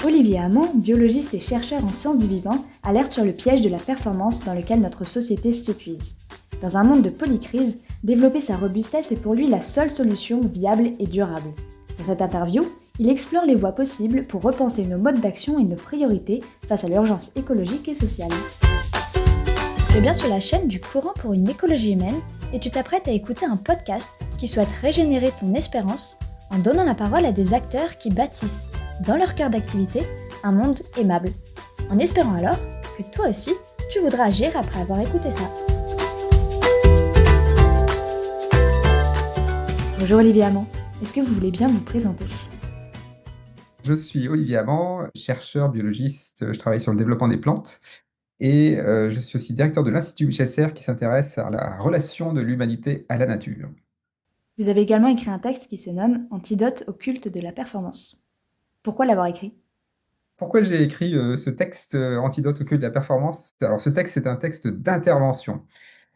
Olivier Hamon, biologiste et chercheur en sciences du vivant, alerte sur le piège de la performance dans lequel notre société s'épuise. Dans un monde de polycrise, développer sa robustesse est pour lui la seule solution viable et durable. Dans cette interview, il explore les voies possibles pour repenser nos modes d'action et nos priorités face à l'urgence écologique et sociale. Tu es bien sur la chaîne du Courant pour une écologie humaine et tu t'apprêtes à écouter un podcast qui souhaite régénérer ton espérance en donnant la parole à des acteurs qui bâtissent, dans leur cœur d'activité, un monde aimable. En espérant alors que toi aussi, tu voudras agir après avoir écouté ça. Bonjour Olivier Hamon, est-ce que vous voulez bien vous présenter ? Je suis Olivier Hamon, chercheur biologiste, je travaille sur le développement des plantes et je suis aussi directeur de l'Institut Michel qui s'intéresse à la relation de l'humanité à la nature. Vous avez également écrit un texte qui se nomme « Antidote au culte de la performance ». Pourquoi l'avoir écrit ? Pourquoi j'ai écrit ce texte Antidote au culte de la performance ? Alors ce texte, c'est un texte d'intervention.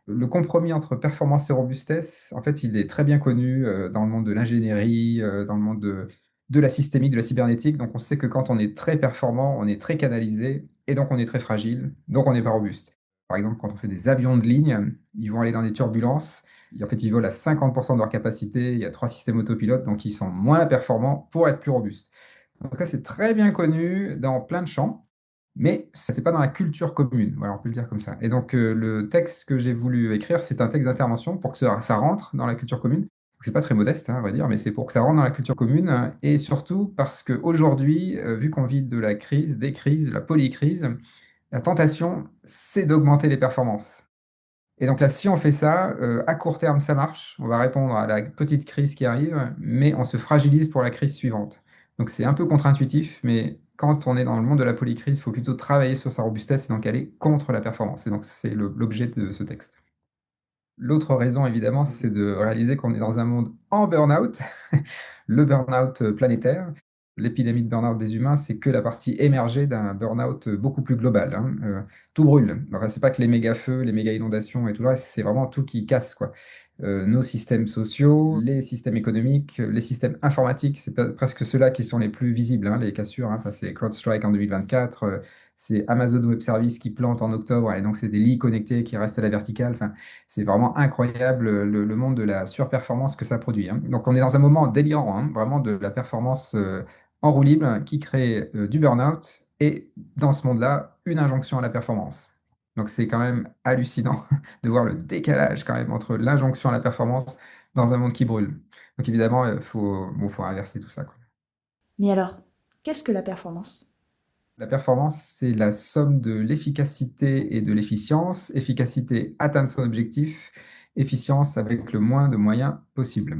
Le compromis entre performance et robustesse, en fait, il est très bien connu dans le monde de l'ingénierie, dans le monde de la systémique, de la cybernétique. Donc, on sait que quand on est très performant, on est très canalisé, et donc on est très fragile, donc on n'est pas robuste. Par exemple, quand on fait des avions de ligne, ils vont aller dans des turbulences, et en fait, ils volent à 50% de leur capacité, il y a 3 systèmes autopilotes, donc ils sont moins performants pour être plus robustes. Donc ça, c'est très bien connu dans plein de champs. Mais ça, c'est pas dans la culture commune, voilà, on peut le dire comme ça. Et donc, le texte que j'ai voulu écrire, c'est un texte d'intervention pour que ça rentre dans la culture commune. C'est pas très modeste, hein, à vrai dire, mais c'est pour que ça rentre dans la culture commune, et surtout parce qu'aujourd'hui, vu qu'on vit de la crise, des crises, la polycrise, la tentation, c'est d'augmenter les performances. Et donc là, si on fait ça, à court terme, ça marche. On va répondre à la petite crise qui arrive, mais on se fragilise pour la crise suivante. Donc c'est un peu contre-intuitif, mais quand on est dans le monde de la polycrise, il faut plutôt travailler sur sa robustesse et donc aller contre la performance. Et donc c'est l'objet de ce texte. L'autre raison, évidemment, c'est de réaliser qu'on est dans un monde en burn-out, le burn-out planétaire. L'épidémie de burn-out des humains, c'est que la partie émergée d'un burn-out beaucoup plus global, hein. Tout brûle. Enfin, c'est pas que les méga-feux, les méga-inondations et tout le reste, c'est vraiment tout qui casse, quoi. Nos systèmes sociaux, les systèmes économiques, les systèmes informatiques, c'est presque ceux-là qui sont les plus visibles, hein, les cassures, hein. Enfin, c'est CrowdStrike en 2024, c'est Amazon Web Services qui plante en octobre, et donc c'est des lits connectés qui restent à la verticale. Enfin, c'est vraiment incroyable le monde de la surperformance que ça produit, hein. Donc on est dans un moment délirant, hein, vraiment de la performance en roue libre qui crée du burn-out et dans ce monde-là, une injonction à la performance. Donc c'est quand même hallucinant de voir le décalage quand même entre l'injonction à la performance dans un monde qui brûle. Donc évidemment, faut inverser tout ça, quoi. Mais alors, qu'est-ce que la performance ? La performance, c'est la somme de l'efficacité et de l'efficience. Efficacité, atteindre son objectif. Efficience avec le moins de moyens possible.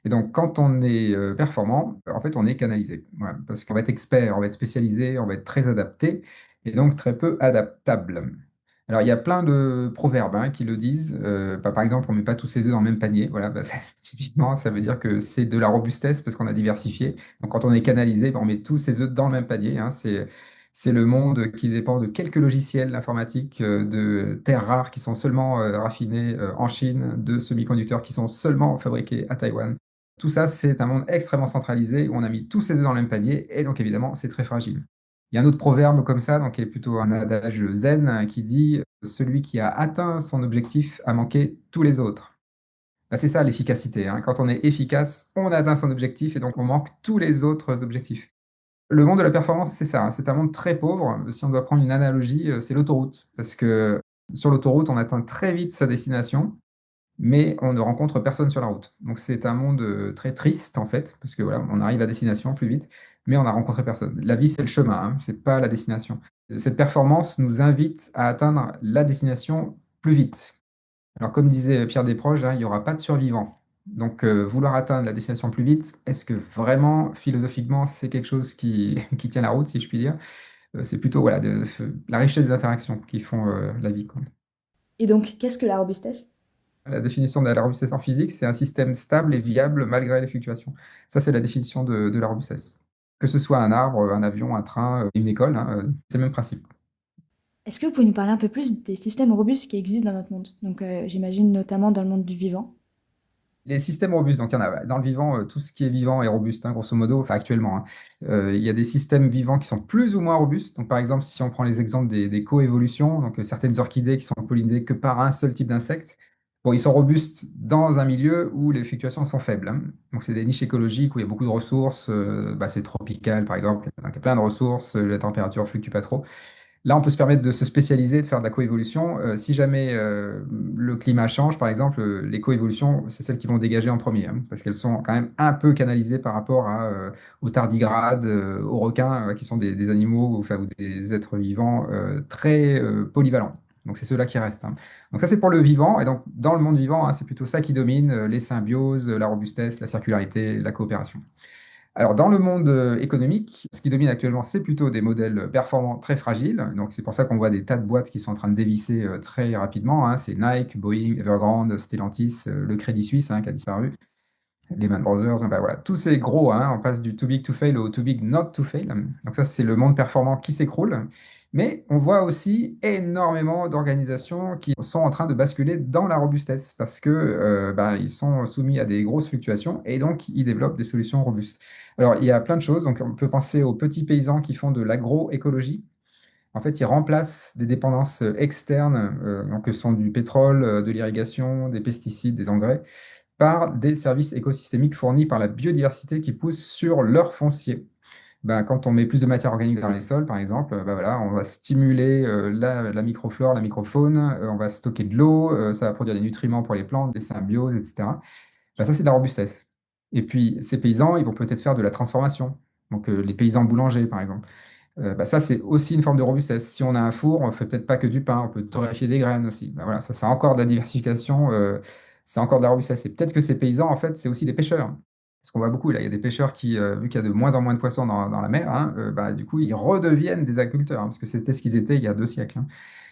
Et donc, quand on est performant, en fait, on est canalisé. Voilà, parce qu'on va être expert, on va être spécialisé, on va être très adapté et donc très peu adaptable. Alors, il y a plein de proverbes, hein, qui le disent. Par exemple, on ne met pas tous ses œufs dans le même panier. Voilà, typiquement, ça veut dire que c'est de la robustesse parce qu'on a diversifié. Donc, quand on est canalisé, on met tous ses œufs dans le même panier, hein. C'est le monde qui dépend de quelques logiciels informatiques, de terres rares qui sont seulement raffinées en Chine, de semi-conducteurs qui sont seulement fabriqués à Taïwan. Tout ça, c'est un monde extrêmement centralisé où on a mis tous ses œufs dans le même panier et donc évidemment, c'est très fragile. Il y a un autre proverbe comme ça, donc qui est plutôt un adage zen, qui dit celui qui a atteint son objectif a manqué tous les autres. Bah, c'est ça l'efficacité, hein. Quand on est efficace, on atteint son objectif et donc on manque tous les autres objectifs. Le monde de la performance, c'est ça, hein. C'est un monde très pauvre. Si on doit prendre une analogie, c'est l'autoroute. Parce que sur l'autoroute, on atteint très vite sa destination, mais on ne rencontre personne sur la route. Donc c'est un monde très triste en fait, parce que voilà, on arrive à destination plus vite, mais on n'a rencontré personne. La vie, c'est le chemin, hein, c'est pas la destination. Cette performance nous invite à atteindre la destination plus vite. Alors comme disait Pierre Desproges, hein, il n'y aura pas de survivants. Donc vouloir atteindre la destination plus vite, est-ce que vraiment, philosophiquement, c'est quelque chose qui, qui tient la route, si je puis dire? C'est plutôt voilà, la richesse des interactions qui font la vie, quoi. Et donc, qu'est-ce que la robustesse ? La définition de la robustesse en physique, c'est un système stable et viable malgré les fluctuations. Ça, c'est la définition de la robustesse. Que ce soit un arbre, un avion, un train, une école, hein, c'est le même principe. Est-ce que vous pouvez nous parler un peu plus des systèmes robustes qui existent dans notre monde ? Donc, j'imagine notamment dans le monde du vivant. Les systèmes robustes, donc il y en a dans le vivant, tout ce qui est vivant est robuste, hein, grosso modo, enfin actuellement, hein. Il y a des systèmes vivants qui sont plus ou moins robustes. Donc par exemple, si on prend les exemples des coévolutions, donc certaines orchidées qui sont pollinisées que par un seul type d'insecte, bon, ils sont robustes dans un milieu où les fluctuations sont faibles, hein. Donc c'est des niches écologiques où il y a beaucoup de ressources, c'est tropical par exemple, donc il y a plein de ressources, la température ne fluctue pas trop. Là, on peut se permettre de se spécialiser, de faire de la coévolution. Si jamais le climat change, par exemple, les coévolutions, c'est celles qui vont dégager en premier, hein, parce qu'elles sont quand même un peu canalisées par rapport aux tardigrades, aux requins, qui sont des animaux enfin, ou des êtres vivants très polyvalents. Donc, c'est ceux-là qui restent, hein. Donc, ça, c'est pour le vivant. Et donc, dans le monde vivant, hein, c'est plutôt ça qui domine, les symbioses, la robustesse, la circularité, la coopération. Alors, dans le monde économique, ce qui domine actuellement, c'est plutôt des modèles performants très fragiles. Donc, c'est pour ça qu'on voit des tas de boîtes qui sont en train de dévisser très rapidement, hein. C'est Nike, Boeing, Evergrande, Stellantis, le Crédit Suisse, hein, qui a disparu. Lehman Brothers, ben voilà, tous ces gros, hein, on passe du too big to fail au too big not to fail. Donc ça, c'est le monde performant qui s'écroule. Mais on voit aussi énormément d'organisations qui sont en train de basculer dans la robustesse parce que ils sont soumis à des grosses fluctuations et donc ils développent des solutions robustes. Alors, il y a plein de choses. Donc, on peut penser aux petits paysans qui font de l'agroécologie. En fait, ils remplacent des dépendances externes, donc que sont du pétrole, de l'irrigation, des pesticides, des engrais, par des services écosystémiques fournis par la biodiversité qui pousse sur leur foncier. Quand on met plus de matière organique dans les sols, par exemple, voilà, on va stimuler la microflore, la microfaune, on va stocker de l'eau, ça va produire des nutriments pour les plantes, des symbioses, etc. Ça, c'est de la robustesse. Et puis, ces paysans, ils vont peut-être faire de la transformation. Donc, les paysans boulangers, par exemple. Ça, c'est aussi une forme de robustesse. Si on a un four, on ne fait peut-être pas que du pain, on peut torréfier des graines aussi. Voilà, ça, c'est encore de la diversification, c'est encore de la robustesse. Et peut-être que ces paysans, en fait, c'est aussi des pêcheurs. Parce qu'on voit beaucoup, là, il y a des pêcheurs qui, vu qu'il y a de moins en moins de poissons dans la mer, hein, du coup, ils redeviennent des agriculteurs, hein, parce que c'était ce qu'ils étaient il y a 2 siècles, hein.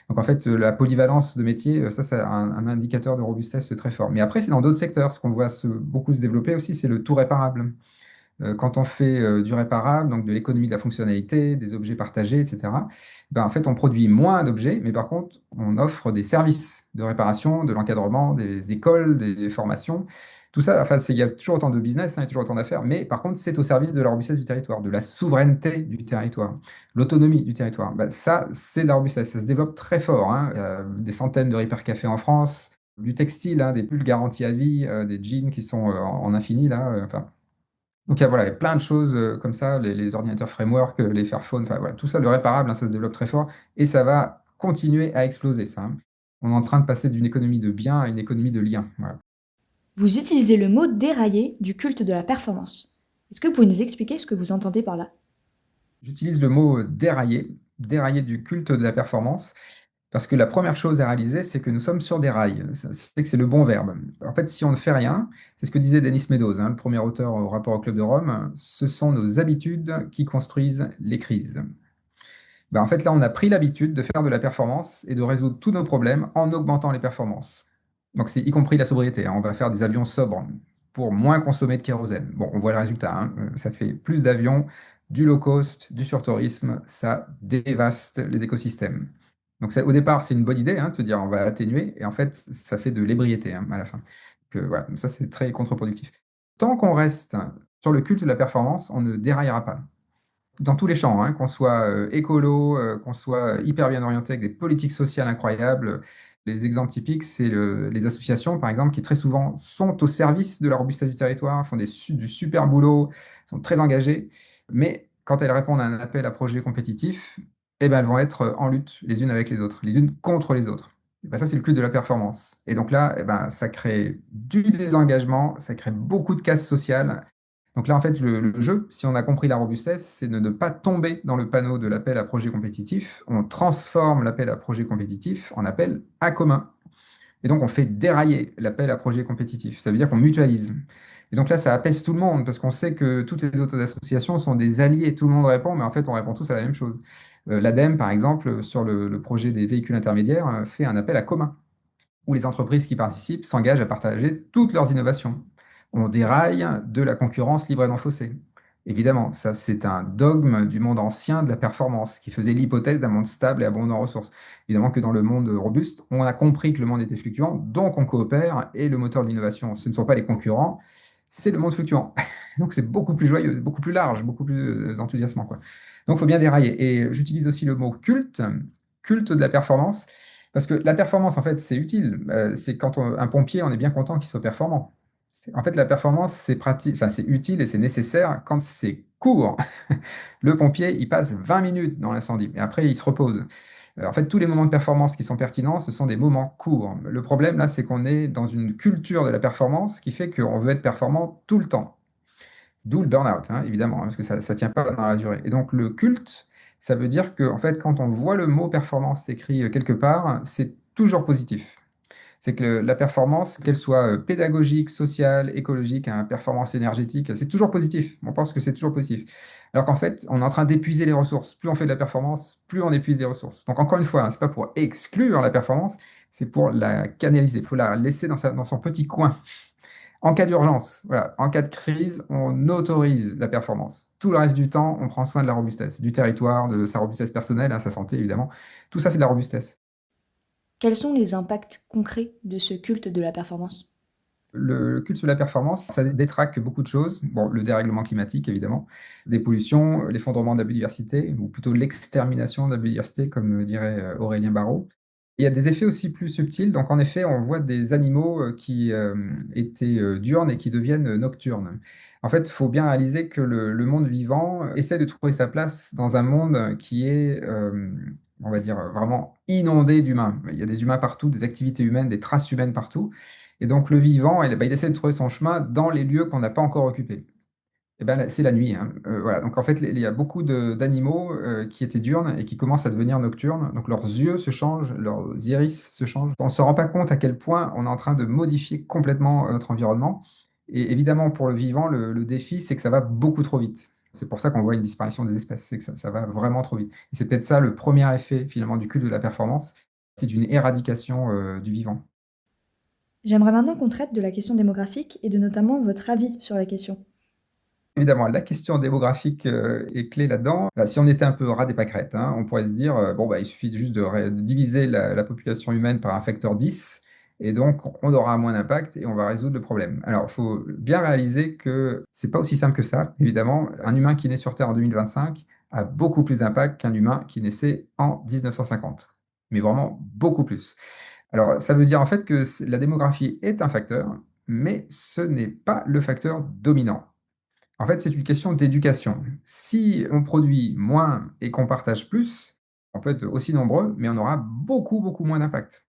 Donc, en fait, la polyvalence de métier, ça, c'est un indicateur de robustesse très fort. Mais après, c'est dans d'autres secteurs. Ce qu'on voit beaucoup se développer aussi, c'est le tout réparable. Quand on fait du réparable, donc de l'économie de la fonctionnalité, des objets partagés, etc., en fait, on produit moins d'objets, mais par contre, on offre des services de réparation, de l'encadrement, des écoles, des formations. Tout ça, enfin, il y a toujours autant de business, hein, il y a toujours autant d'affaires, mais par contre, c'est au service de la robustesse du territoire, de la souveraineté du territoire, l'autonomie du territoire. Ça, c'est de la robustesse, ça se développe très fort, hein. Il y a des centaines de Repair Café en France, du textile, hein, des pulls garantis à vie, des jeans qui sont en infini, là, enfin. Donc voilà, il y a plein de choses comme ça, les ordinateurs framework, les Fairphone, enfin voilà, tout ça, le réparable, hein, ça se développe très fort et ça va continuer à exploser, ça, hein. On est en train de passer d'une économie de biens à une économie de liens. Voilà. Vous utilisez le mot dérailler du culte de la performance. Est-ce que vous pouvez nous expliquer ce que vous entendez par là? J'utilise le mot dérailler, dérailler du culte de la performance, parce que la première chose à réaliser, c'est que nous sommes sur des rails. C'est que c'est le bon verbe. En fait, si on ne fait rien, c'est ce que disait Denis Meadows, hein, le premier auteur au rapport au Club de Rome, ce sont nos habitudes qui construisent les crises. En fait, là, on a pris l'habitude de faire de la performance et de résoudre tous nos problèmes en augmentant les performances. Donc, c'est y compris la sobriété, hein. On va faire des avions sobres pour moins consommer de kérosène. Bon, on voit le résultat, hein. Ça fait plus d'avions, du low cost, du surtourisme, ça dévaste les écosystèmes. Donc, au départ, c'est une bonne idée, hein, de se dire on va atténuer, et en fait, ça fait de l'ébriété, hein, à la fin. Voilà, ça, c'est très contre-productif. Tant qu'on reste sur le culte de la performance, on ne déraillera pas dans tous les champs, hein, qu'on soit écolo, qu'on soit hyper bien orienté avec des politiques sociales incroyables. Les exemples typiques, c'est les associations, par exemple, qui très souvent sont au service de la robustesse du territoire, font du super boulot, sont très engagées, mais quand elles répondent à un appel à projet compétitif, elles vont être en lutte les unes avec les autres, les unes contre les autres. Ça, c'est le culte de la performance. Et donc là, ça crée du désengagement, ça crée beaucoup de casse sociale. Donc là, en fait, le jeu, si on a compris la robustesse, c'est de ne pas tomber dans le panneau de l'appel à projet compétitif. On transforme l'appel à projet compétitif en appel à commun. Et donc, on fait dérailler l'appel à projet compétitif. Ça veut dire qu'on mutualise. Et donc là, ça apaise tout le monde, parce qu'on sait que toutes les autres associations sont des alliés. Tout le monde répond, mais en fait, on répond tous à la même chose. L'ADEME, par exemple, sur le projet des véhicules intermédiaires, fait un appel à commun où les entreprises qui participent s'engagent à partager toutes leurs innovations. On déraille de la concurrence libre et non faussée. Évidemment, ça c'est un dogme du monde ancien de la performance, qui faisait l'hypothèse d'un monde stable et abondant en ressources. Évidemment que dans le monde robuste, on a compris que le monde était fluctuant, donc on coopère, et le moteur de l'innovation, ce ne sont pas les concurrents, c'est le monde fluctuant. Donc c'est beaucoup plus joyeux, beaucoup plus large, beaucoup plus enthousiasmant, quoi. Donc il faut bien dérailler. Et j'utilise aussi le mot culte, culte de la performance, parce que la performance, en fait, c'est utile. C'est quand un pompier, on est bien content qu'il soit performant. En fait, la performance, c'est pratique, enfin, c'est utile et c'est nécessaire quand c'est court. Le pompier, il passe 20 minutes dans l'incendie, et après, il se repose. En fait, tous les moments de performance qui sont pertinents, ce sont des moments courts. Le problème, là, c'est qu'on est dans une culture de la performance qui fait qu'on veut être performant tout le temps. D'où le burn-out, hein, évidemment, hein, parce que ça ne tient pas dans la durée. Et donc, le culte, ça veut dire que, en fait, quand on voit le mot performance écrit quelque part, c'est toujours positif. C'est que la performance, qu'elle soit pédagogique, sociale, écologique, hein, performance énergétique, c'est toujours positif. On pense que c'est toujours positif. Alors qu'en fait, on est en train d'épuiser les ressources. Plus on fait de la performance, plus on épuise les ressources. Donc encore une fois, hein, ce n'est pas pour exclure la performance, c'est pour la canaliser. Il faut la laisser dans son petit coin. En cas d'urgence, voilà, en cas de crise, on autorise la performance. Tout le reste du temps, on prend soin de la robustesse, du territoire, de sa robustesse personnelle, hein, sa santé évidemment. Tout ça, c'est de la robustesse. Quels sont les impacts concrets de ce culte de la performance? Le culte de la performance, ça détraque beaucoup de choses. Bon, le dérèglement climatique, évidemment, des pollutions, l'effondrement de la biodiversité, ou plutôt l'extermination de la biodiversité, comme dirait Aurélien Barraud. Il y a des effets aussi plus subtils. Donc, en effet, on voit des animaux qui étaient diurnes et qui deviennent nocturnes. En fait, il faut bien réaliser que le monde vivant essaie de trouver sa place dans un monde qui est, on va dire, vraiment inondé d'humains. Il y a des humains partout, des activités humaines, des traces humaines partout. Et donc le vivant, il essaie de trouver son chemin dans les lieux qu'on n'a pas encore occupés. Et ben, c'est la nuit, hein. Voilà. Donc en fait, il y a beaucoup d'animaux qui étaient diurnes et qui commencent à devenir nocturnes. Donc leurs yeux se changent, leurs iris se changent. On ne se rend pas compte à quel point on est en train de modifier complètement notre environnement. Et évidemment, pour le vivant, le défi, c'est que ça va beaucoup trop vite. C'est pour ça qu'on voit une disparition des espèces, c'est que ça va vraiment trop vite. Et c'est peut-être ça le premier effet finalement du culte de la performance, c'est une éradication du vivant. J'aimerais maintenant qu'on traite de la question démographique et de notamment votre avis sur la question. Évidemment, la question démographique, est clé là-dedans. Bah, si on était un peu rat des pâquerettes, hein, on pourrait se dire, bon, bah, il suffit juste de diviser la population humaine par un facteur 10 et donc on aura moins d'impact et on va résoudre le problème. Alors, il faut bien réaliser que c'est pas aussi simple que ça, évidemment. Un humain qui naît sur Terre en 2025 a beaucoup plus d'impact qu'un humain qui naissait en 1950, mais vraiment beaucoup plus. Alors, ça veut dire en fait que la démographie est un facteur, mais ce n'est pas le facteur dominant. En fait, c'est une question d'éducation. Si on produit moins et qu'on partage plus, on peut être aussi nombreux, mais on aura beaucoup, beaucoup moins d'impact.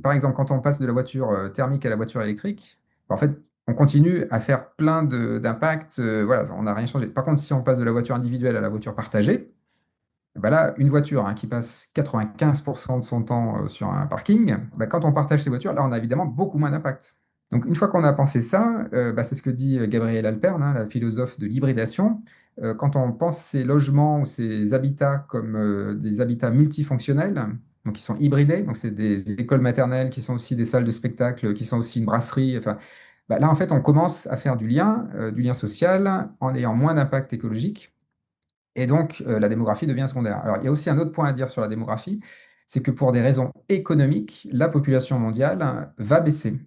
Par exemple, quand on passe de la voiture thermique à la voiture électrique, en fait, on continue à faire plein d'impacts. Voilà, on n'a rien changé. Par contre, si on passe de la voiture individuelle à la voiture partagée, ben là, une voiture hein, qui passe 95% de son temps sur un parking, ben, quand on partage ces voitures, là, on a évidemment beaucoup moins d'impact. Donc, une fois qu'on a pensé ça, bah, c'est ce que dit Gabriel Alpern, hein, la philosophe de l'hybridation. Quand on pense ces logements ou ces habitats comme des habitats multifonctionnels, donc qui sont hybridés, donc c'est des écoles maternelles qui sont aussi des salles de spectacle, qui sont aussi une brasserie. Enfin, bah, là, en fait, on commence à faire du lien social, en ayant moins d'impact écologique. Et donc, la démographie devient secondaire. Alors, il y a aussi un autre point à dire sur la démographie, c'est que pour des raisons économiques, la population mondiale va baisser.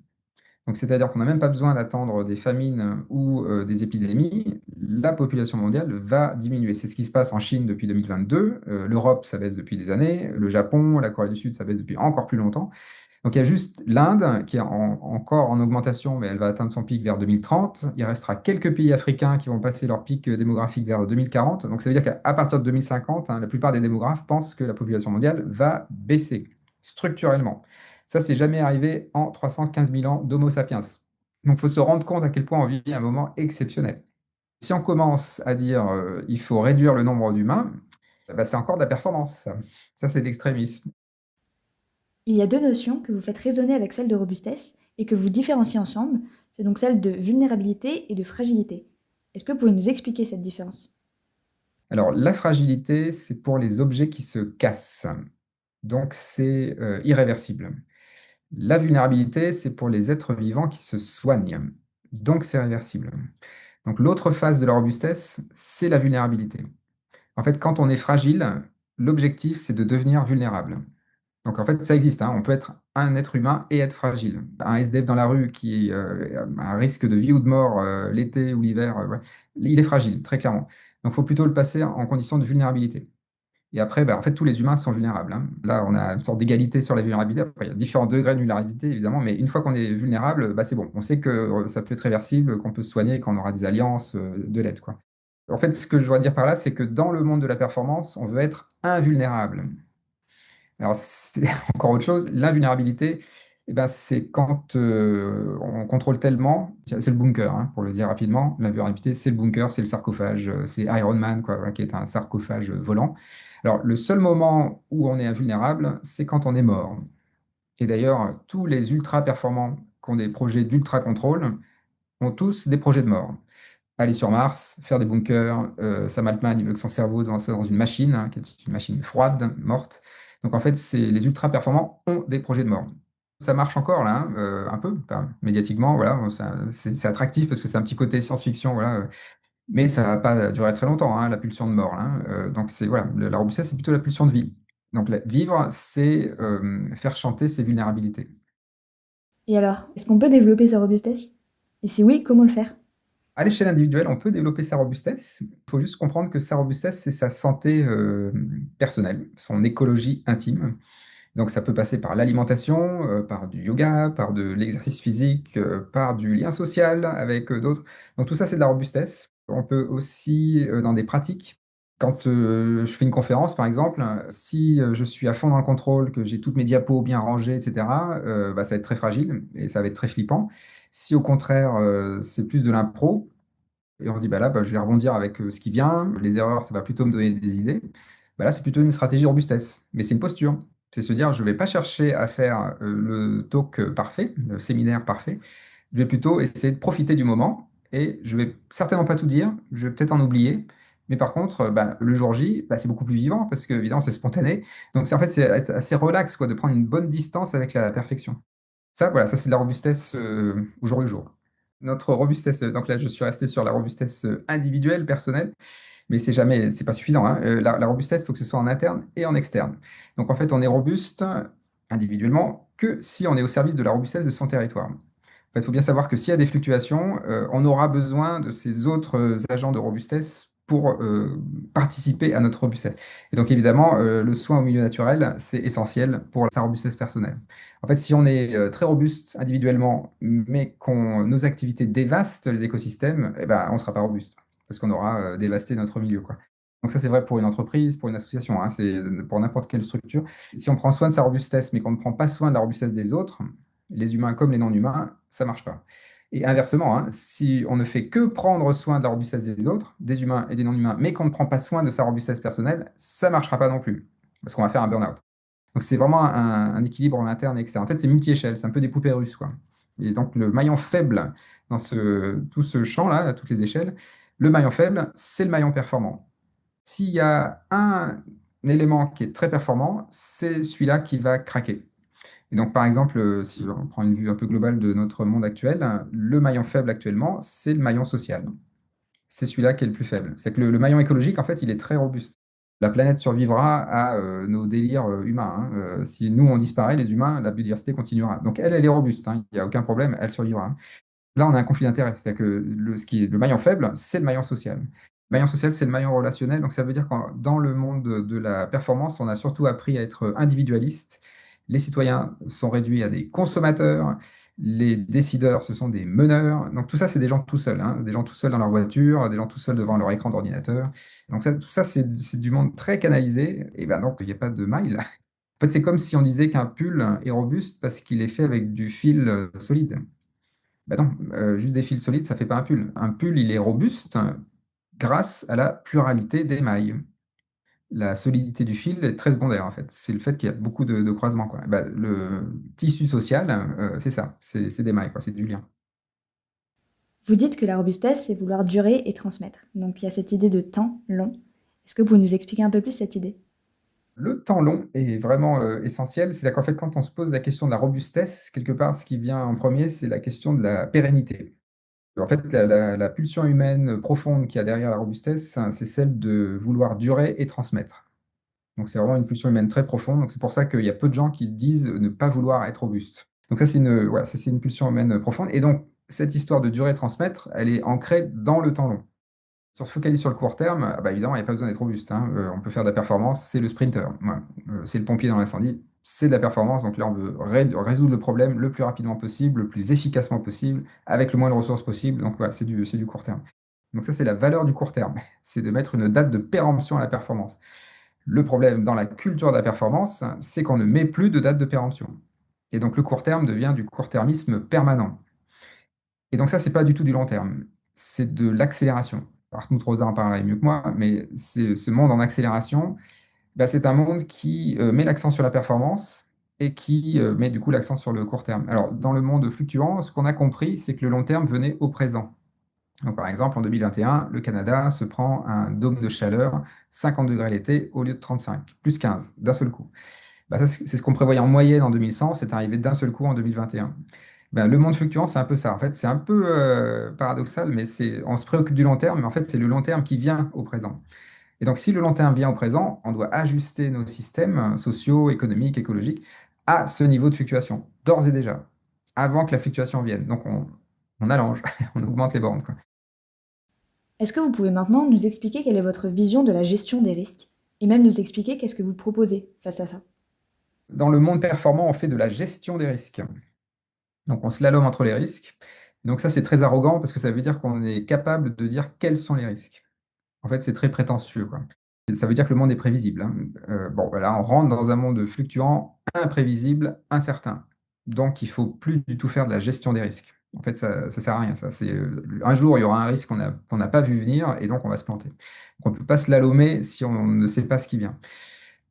Donc, c'est-à-dire qu'on n'a même pas besoin d'attendre des famines ou des épidémies. La population mondiale va diminuer. C'est ce qui se passe en Chine depuis 2022. L'Europe, ça baisse depuis des années. Le Japon, la Corée du Sud, ça baisse depuis encore plus longtemps. Donc il y a juste l'Inde qui est encore en augmentation, mais elle va atteindre son pic vers 2030. Il restera quelques pays africains qui vont passer leur pic démographique vers 2040. Donc ça veut dire qu'à partir de 2050, hein, la plupart des démographes pensent que la population mondiale va baisser structurellement. Ça, c'est jamais arrivé en 315 000 ans d'Homo sapiens. Donc il faut se rendre compte à quel point on vit un moment exceptionnel. Si on commence à dire il faut réduire le nombre d'humains, bah, c'est encore de la performance. Ça c'est de l'extrémisme. Il y a deux notions que vous faites résonner avec celle de robustesse et que vous différenciez ensemble, c'est donc celle de vulnérabilité et de fragilité. Est-ce que vous pouvez nous expliquer cette différence? Alors, la fragilité, c'est pour les objets qui se cassent. Donc, c'est irréversible. La vulnérabilité, c'est pour les êtres vivants qui se soignent. Donc, c'est réversible. Donc l'autre face de la robustesse, c'est la vulnérabilité. En fait, quand on est fragile, l'objectif, c'est de devenir vulnérable. Donc en fait, ça existe, hein. On peut être un être humain et être fragile. Un SDF dans la rue qui a un risque de vie ou de mort l'été ou l'hiver, ouais, il est fragile, très clairement. Donc il faut plutôt le passer en condition de vulnérabilité. Et après, bah, en fait, tous les humains sont vulnérables, hein. Là, on a une sorte d'égalité sur la vulnérabilité. Après, il y a différents degrés de vulnérabilité, évidemment, mais une fois qu'on est vulnérable, bah, c'est bon. On sait que ça peut être réversible, qu'on peut se soigner, qu'on aura des alliances, de l'aide, quoi. En fait, ce que je dois dire par là, c'est que dans le monde de la performance, on veut être invulnérable. Alors, c'est encore autre chose. L'invulnérabilité, eh ben, c'est quand on contrôle tellement, c'est le bunker, hein, pour le dire rapidement. L'invulnérabilité, c'est le bunker, c'est le sarcophage, c'est Iron Man, quoi, voilà, qui est un sarcophage volant. Alors, le seul moment où on est invulnérable, c'est quand on est mort. Et d'ailleurs, tous les ultra performants qui ont des projets d'ultra contrôle ont tous des projets de mort. Aller sur Mars, faire des bunkers. Sam Altman, il veut que son cerveau soit dans une machine, hein, qui est une machine froide, morte. Donc en fait, les ultra performants ont des projets de mort. Ça marche encore là, hein, un peu, enfin, médiatiquement, voilà, c'est attractif parce que c'est un petit côté science-fiction, voilà, mais ça va pas durer très longtemps, hein, la pulsion de mort, là, hein. Donc c'est voilà, la robustesse, c'est plutôt la pulsion de vie. Donc vivre, c'est faire chanter ses vulnérabilités. Et alors, est-ce qu'on peut développer sa robustesse? Et si oui, comment le faire? À l'échelle individuelle, on peut développer sa robustesse. Il faut juste comprendre que sa robustesse, c'est sa santé personnelle, son écologie intime. Donc ça peut passer par l'alimentation, par du yoga, par de l'exercice physique, par du lien social avec d'autres. Donc tout ça, c'est de la robustesse. On peut aussi, dans des pratiques, quand je fais une conférence, par exemple, si je suis à fond dans le contrôle, que j'ai toutes mes diapos bien rangées, etc., bah, ça va être très fragile et ça va être très flippant. Si au contraire, c'est plus de l'impro, et on se dit, bah là, bah, je vais rebondir avec ce qui vient, les erreurs, ça va plutôt me donner des idées. Bah là, c'est plutôt une stratégie de robustesse. Mais c'est une posture. C'est se dire, je ne vais pas chercher à faire le talk parfait, le séminaire parfait. Je vais plutôt essayer de profiter du moment et je vais certainement pas tout dire, je vais peut-être en oublier. Mais par contre, bah, le jour J, bah, c'est beaucoup plus vivant parce que, évidemment, c'est spontané. Donc, en fait, c'est assez relax, quoi, de prendre une bonne distance avec la perfection. Ça, voilà, ça c'est de la robustesse au jour le jour. Notre robustesse, donc là je suis resté sur la robustesse individuelle, personnelle, mais c'est pas suffisant, hein. La robustesse, il faut que ce soit en interne et en externe. Donc en fait, on est robuste individuellement que si on est au service de la robustesse de son territoire. En fait, il faut bien savoir que s'il y a des fluctuations, on aura besoin de ces autres agents de robustesse pour participer à notre robustesse. Et donc évidemment, le soin au milieu naturel, c'est essentiel pour sa robustesse personnelle. En fait, si on est très robuste individuellement, mais qu'on nos activités dévastent les écosystèmes, eh ben, on ne sera pas robuste, parce qu'on aura dévasté notre milieu, quoi. Donc ça, c'est vrai pour une entreprise, pour une association, hein, c'est pour n'importe quelle structure. Si on prend soin de sa robustesse, mais qu'on ne prend pas soin de la robustesse des autres, les humains comme les non-humains, ça marche pas. Et inversement, hein, si on ne fait que prendre soin de la robustesse des autres, des humains et des non-humains, mais qu'on ne prend pas soin de sa robustesse personnelle, ça marchera pas non plus, parce qu'on va faire un burn-out. Donc c'est vraiment un équilibre en interne et externe. En fait, c'est multi-échelle, c'est un peu des poupées russes, quoi. Et donc le maillon faible dans tout ce champ-là, à toutes les échelles, le maillon faible, c'est le maillon performant. S'il y a un élément qui est très performant, c'est celui-là qui va craquer. Et donc, par exemple, si on prend une vue un peu globale de notre monde actuel, le maillon faible actuellement, c'est le maillon social. C'est celui-là qui est le plus faible. C'est que le maillon écologique, en fait, il est très robuste. La planète survivra à nos délires humains, hein. Si nous, on disparaît, les humains, la biodiversité continuera. Donc, elle est robuste, hein. Il n'y a aucun problème, elle survivra, hein. Là, on a un conflit d'intérêts. C'est-à-dire que ce qui est le maillon faible, c'est le maillon social. Le maillon social, c'est le maillon relationnel. Donc, ça veut dire que dans le monde de la performance, on a surtout appris à être individualiste. Les citoyens sont réduits à des consommateurs. Les décideurs, ce sont des meneurs. Donc, tout ça, c'est des gens tout seuls, hein. Des gens tout seuls dans leur voiture, des gens tout seuls devant leur écran d'ordinateur. Donc, tout ça, c'est du monde très canalisé. Et ben donc, il n'y a pas de maille. En fait, c'est comme si on disait qu'un pull est robuste parce qu'il est fait avec du fil solide. Ben non, juste des fils solides, ça fait pas un pull. Un pull, il est robuste grâce à la pluralité des mailles. La solidité du fil est très secondaire, en fait. C'est le fait qu'il y a beaucoup de croisements, quoi. Ben, le tissu social, c'est ça, c'est des mailles, quoi, c'est du lien. Vous dites que la robustesse, c'est vouloir durer et transmettre. Donc il y a cette idée de temps long. Est-ce que vous pouvez nous expliquer un peu plus cette idée? Le temps long est vraiment essentiel. C'est-à-dire qu'en fait, quand on se pose la question de la robustesse, quelque part, ce qui vient en premier, c'est la question de la pérennité. En fait, la pulsion humaine profonde qu'il y a derrière la robustesse, hein, c'est celle de vouloir durer et transmettre. Donc c'est vraiment une pulsion humaine très profonde. Donc c'est pour ça qu'il y a peu de gens qui disent ne pas vouloir être robuste. Donc ça, voilà, ça, c'est une pulsion humaine profonde. Et donc, cette histoire de durer et transmettre, elle est ancrée dans le temps long. Si on se focalise sur le court terme, ah bah, évidemment, il n'y a pas besoin d'être robuste, hein. On peut faire de la performance, c'est le sprinter. Voilà. C'est le pompier dans l'incendie, c'est de la performance. Donc là, on veut résoudre le problème le plus rapidement possible, le plus efficacement possible, avec le moins de ressources possible. Donc voilà, c'est du court terme. Donc ça, c'est la valeur du court terme. C'est de mettre une date de péremption à la performance. Le problème dans la culture de la performance, c'est qu'on ne met plus de date de péremption. Et donc le court terme devient du court-termisme permanent. Et donc ça, c'est pas du tout du long terme, c'est de l'accélération. Alors, Knut Rosa en parlerait mieux que moi, mais ce monde en accélération, bah, c'est un monde qui met l'accent sur la performance et qui met du coup l'accent sur le court terme. Alors, dans le monde fluctuant, ce qu'on a compris, c'est que le long terme venait au présent. Donc, par exemple, en 2021, le Canada se prend un dôme de chaleur, 50 degrés l'été au lieu de 35, plus 15, d'un seul coup. Bah, ça, c'est ce qu'on prévoyait en moyenne en 2100, c'est arrivé d'un seul coup en 2021. Ben, le monde fluctuant, c'est un peu ça. En fait, c'est un peu paradoxal, mais on se préoccupe du long terme, mais en fait, c'est le long terme qui vient au présent. Et donc, si le long terme vient au présent, on doit ajuster nos systèmes sociaux, économiques, écologiques à ce niveau de fluctuation, d'ores et déjà, avant que la fluctuation vienne. Donc, on allonge, on augmente les bornes, quoi. Est-ce que vous pouvez maintenant nous expliquer quelle est votre vision de la gestion des risques? Et même nous expliquer qu'est-ce que vous proposez face à ça? Dans le monde performant, on fait de la gestion des risques. Donc, on slalome entre les risques. Donc, ça, c'est très arrogant parce que ça veut dire qu'on est capable de dire quels sont les risques. En fait, c'est très prétentieux, quoi. Ça veut dire que le monde est prévisible, hein. Bon, voilà, on rentre dans un monde fluctuant, imprévisible, incertain. Donc, il faut plus du tout faire de la gestion des risques. En fait, ça ne sert à rien, ça. Un jour, il y aura un risque qu'on n'a pas vu venir et donc on va se planter. Donc, on ne peut pas se slalomer si on ne sait pas ce qui vient.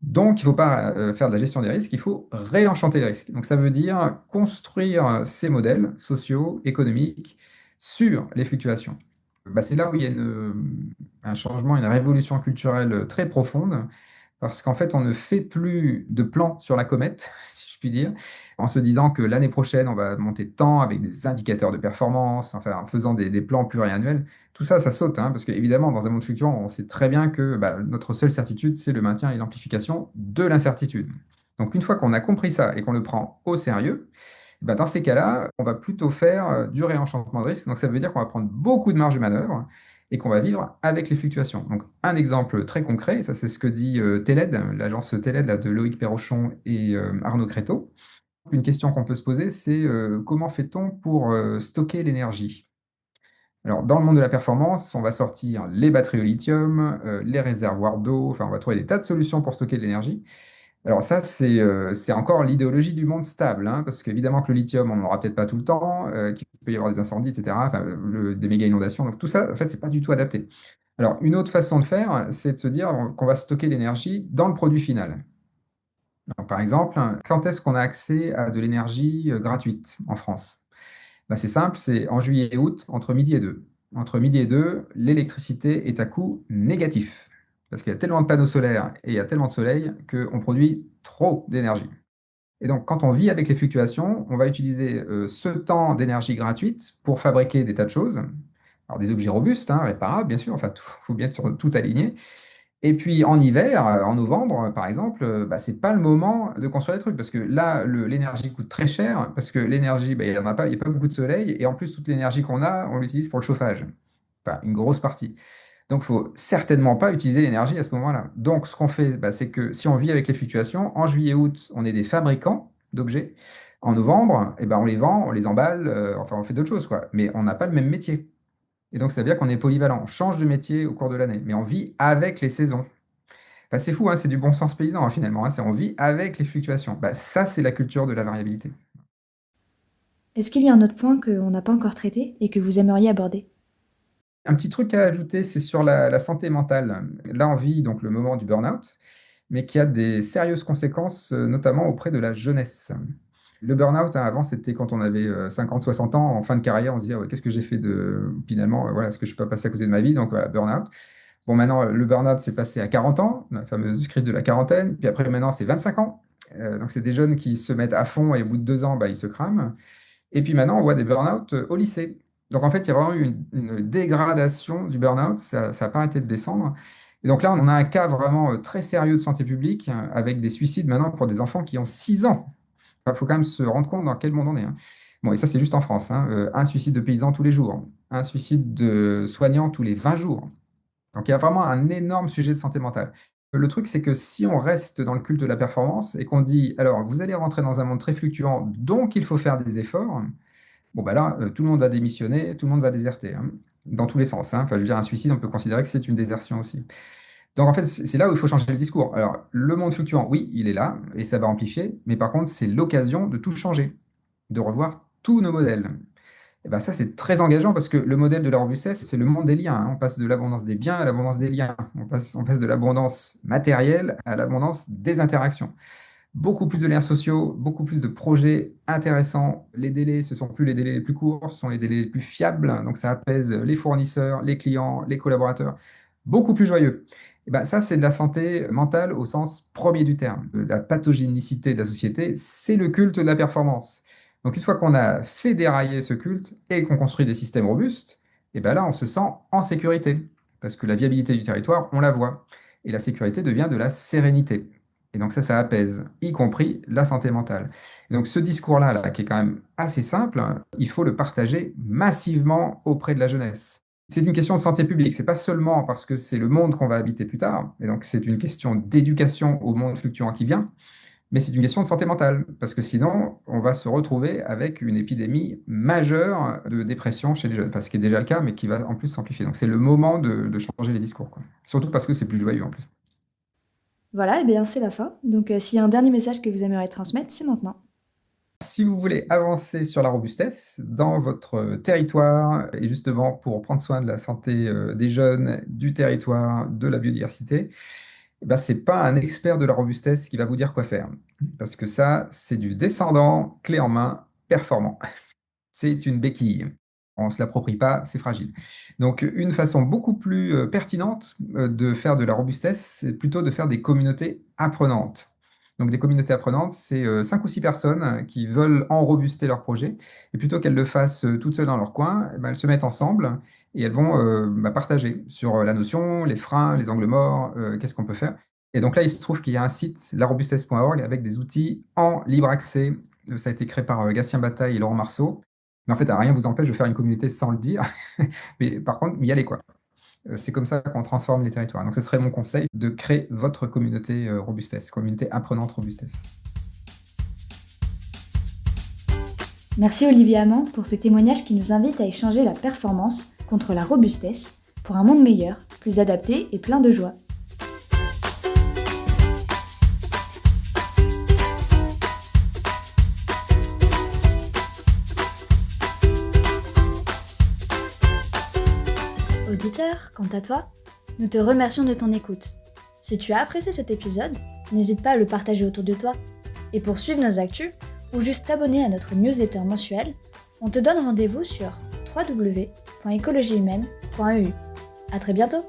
Donc, il ne faut pas faire de la gestion des risques, il faut réenchanter les risques. Donc, ça veut dire construire ces modèles sociaux, économiques, sur les fluctuations. Bah, c'est là où il y a un changement, une révolution culturelle très profonde, parce qu'en fait, on ne fait plus de plans sur la comète, si je puis dire, en se disant que l'année prochaine, on va monter de temps avec des indicateurs de performance, enfin, en faisant des plans pluriannuels. Tout ça, ça saute, hein, parce qu'évidemment, dans un monde fluctuant, on sait très bien que bah, notre seule certitude, c'est le maintien et l'amplification de l'incertitude. Donc, une fois qu'on a compris ça et qu'on le prend au sérieux, bah, dans ces cas-là, on va plutôt faire du réenchantement de risque. Donc, ça veut dire qu'on va prendre beaucoup de marge de manœuvre et qu'on va vivre avec les fluctuations. Donc, un exemple très concret, ça c'est ce que dit TELED, l'agence TELED là, de Loïc Perrochon et Arnaud Créteau. Une question qu'on peut se poser, c'est comment fait-on pour stocker l'énergie? Alors, dans le monde de la performance, on va sortir les batteries au lithium, les réservoirs d'eau, enfin, on va trouver des tas de solutions pour stocker de l'énergie. Alors ça, c'est encore l'idéologie du monde stable, hein, parce qu'évidemment que le lithium, on n'en aura peut-être pas tout le temps, qu'il peut y avoir des incendies, etc., enfin, des méga inondations. Donc tout ça, en fait, c'est pas du tout adapté. Alors une autre façon de faire, c'est de se dire qu'on va stocker l'énergie dans le produit final. Donc, par exemple, quand est-ce qu'on a accès à de l'énergie gratuite en France? Bah, c'est simple, c'est en juillet et août, entre midi et 2. Entre midi et 2, l'électricité est à coût négatif. Parce qu'il y a tellement de panneaux solaires et il y a tellement de soleil qu'on produit trop d'énergie. Et donc, quand on vit avec les fluctuations, on va utiliser ce temps d'énergie gratuite pour fabriquer des tas de choses. Alors, des objets robustes, hein, réparables, bien sûr, enfin, il faut bien tout aligner. Et puis en hiver, en novembre, par exemple, bah, c'est pas le moment de construire des trucs parce que là, l'énergie coûte très cher parce que l'énergie, bah, il y en a pas, il y a pas beaucoup de soleil et en plus, toute l'énergie qu'on a, on l'utilise pour le chauffage. Enfin, une grosse partie. Donc, il faut certainement pas utiliser l'énergie à ce moment-là. Donc, ce qu'on fait, bah, c'est que si on vit avec les fluctuations, en juillet-août, on est des fabricants d'objets. En novembre, eh ben, on les vend, on les emballe, enfin, on fait d'autres choses, quoi. Mais on n'a pas le même métier. Et donc, ça veut dire qu'on est polyvalent. On change de métier au cours de l'année, mais on vit avec les saisons. Bah, c'est fou, hein, c'est du bon sens paysan, hein, finalement, hein, c'est on vit avec les fluctuations. Bah, ça, c'est la culture de la variabilité. Est-ce qu'il y a un autre point qu'on n'a pas encore traité et que vous aimeriez aborder? Un petit truc à ajouter, c'est sur la santé mentale. Là, on vit donc le moment du burn-out, mais qui a des sérieuses conséquences, notamment auprès de la jeunesse. Le burn-out, hein, avant, c'était quand on avait 50, 60 ans, en fin de carrière, on se disait, ouais, qu'est-ce que j'ai fait de... Finalement, voilà, est-ce que je peux pas passer à côté de ma vie? Donc, voilà, burn-out. Bon, maintenant, le burn-out, c'est passé à 40 ans, la fameuse crise de la quarantaine. Puis après, maintenant, c'est 25 ans. Donc, c'est des jeunes qui se mettent à fond et au bout de 2 ans, bah, ils se crament. Et puis maintenant, on voit des burn-out au lycée. Donc en fait, il y a vraiment eu une dégradation du burn-out, ça n'a pas arrêté de descendre. Et donc là, on a un cas vraiment très sérieux de santé publique, avec des suicides maintenant pour des enfants qui ont 6 ans. Il faut quand même se rendre compte dans quel monde on est, hein. Bon, et ça, c'est juste en France, hein. Un suicide de paysan tous les jours, un suicide de soignant tous les 20 jours. Donc il y a vraiment un énorme sujet de santé mentale. Le truc, c'est que si on reste dans le culte de la performance et qu'on dit, alors, vous allez rentrer dans un monde très fluctuant, donc il faut faire des efforts, bon, bah là, tout le monde va démissionner, tout le monde va déserter, hein, dans tous les sens, hein. Enfin, je veux dire, un suicide, on peut considérer que c'est une désertion aussi. Donc, en fait, c'est là où il faut changer le discours. Alors, le monde fluctuant, oui, il est là, et ça va amplifier, mais par contre, c'est l'occasion de tout changer, de revoir tous nos modèles. Et ben ça, c'est très engageant parce que le modèle de la robustesse, c'est le monde des liens, hein. On passe de l'abondance des biens à l'abondance des liens. On passe de l'abondance matérielle à l'abondance des interactions. Beaucoup plus de liens sociaux, beaucoup plus de projets intéressants. Les délais, ce sont plus les délais les plus courts, ce sont les délais les plus fiables. Donc ça apaise les fournisseurs, les clients, les collaborateurs. Beaucoup plus joyeux. Et ben ça, c'est de la santé mentale au sens premier du terme. La pathogénicité de la société, c'est le culte de la performance. Donc une fois qu'on a fait dérailler ce culte et qu'on construit des systèmes robustes, et ben là, on se sent en sécurité. Parce que la viabilité du territoire, on la voit. Et la sécurité devient de la sérénité. Et donc ça apaise, y compris la santé mentale. Et donc ce discours-là, là, qui est quand même assez simple, hein, il faut le partager massivement auprès de la jeunesse. C'est une question de santé publique, c'est pas seulement parce que c'est le monde qu'on va habiter plus tard, et donc c'est une question d'éducation au monde fluctuant qui vient, mais c'est une question de santé mentale, parce que sinon, on va se retrouver avec une épidémie majeure de dépression chez les jeunes, enfin ce qui est déjà le cas, mais qui va en plus s'amplifier. Donc c'est le moment de changer les discours, quoi. Surtout parce que c'est plus joyeux en plus. Voilà, et bien c'est la fin. Donc s'il y a un dernier message que vous aimeriez transmettre, c'est maintenant. Si vous voulez avancer sur la robustesse dans votre territoire, et justement pour prendre soin de la santé des jeunes, du territoire, de la biodiversité, eh ben, ce n'est pas un expert de la robustesse qui va vous dire quoi faire. Parce que ça, c'est du descendant, clé en main, performant. C'est une béquille. On ne se l'approprie pas, c'est fragile. Donc, une façon beaucoup plus pertinente de faire de la robustesse, c'est plutôt de faire des communautés apprenantes. Donc, des communautés apprenantes, c'est 5 ou 6 personnes qui veulent enrobuster leur projet. Et plutôt qu'elles le fassent toutes seules dans leur coin, eh ben, elles se mettent ensemble et elles vont partager sur la notion, les freins, les angles morts, qu'est-ce qu'on peut faire. Et donc là, il se trouve qu'il y a un site, larobustesse.org, avec des outils en libre accès. Ça a été créé par Gatien Bataille et Laurent Marceau. Mais en fait, rien ne vous empêche de faire une communauté sans le dire. Mais par contre, y aller, quoi. C'est comme ça qu'on transforme les territoires. Donc, ce serait mon conseil de créer votre communauté robustesse, communauté apprenante robustesse. Merci Olivier Amand pour ce témoignage qui nous invite à échanger la performance contre la robustesse pour un monde meilleur, plus adapté et plein de joie. Auditeur, quant à toi, nous te remercions de ton écoute. Si tu as apprécié cet épisode, n'hésite pas à le partager autour de toi. Et pour suivre nos actus, ou juste t'abonner à notre newsletter mensuelle, on te donne rendez-vous sur www.ecologihumaine.eu. À très bientôt!